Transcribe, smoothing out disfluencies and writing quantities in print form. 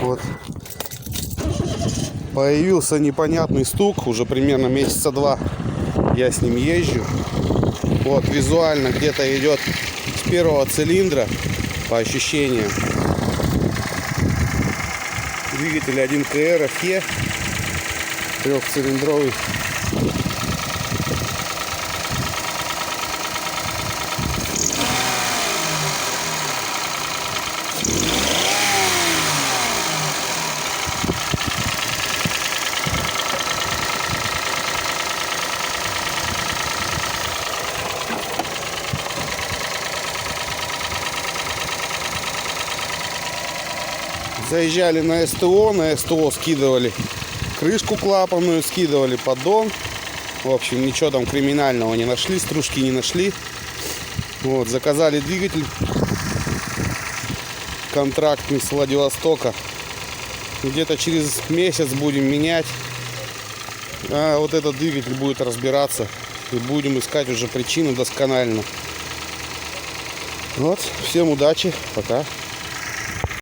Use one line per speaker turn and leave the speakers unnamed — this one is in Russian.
Вот. Появился непонятный стук, уже примерно месяца 2 я с ним езжу. Вот, визуально где-то идет с первого цилиндра, по ощущениям. Двигатель 1КР FE, трехцилиндровый. Заезжали на СТО скидывали крышку клапанную, скидывали поддон. В общем, ничего там криминального не нашли, стружки не нашли. Вот, заказали двигатель контрактный с Владивостока. Где-то через месяц будем менять. А вот этот двигатель будет разбираться. И будем искать уже причину досконально. Вот, всем удачи, пока.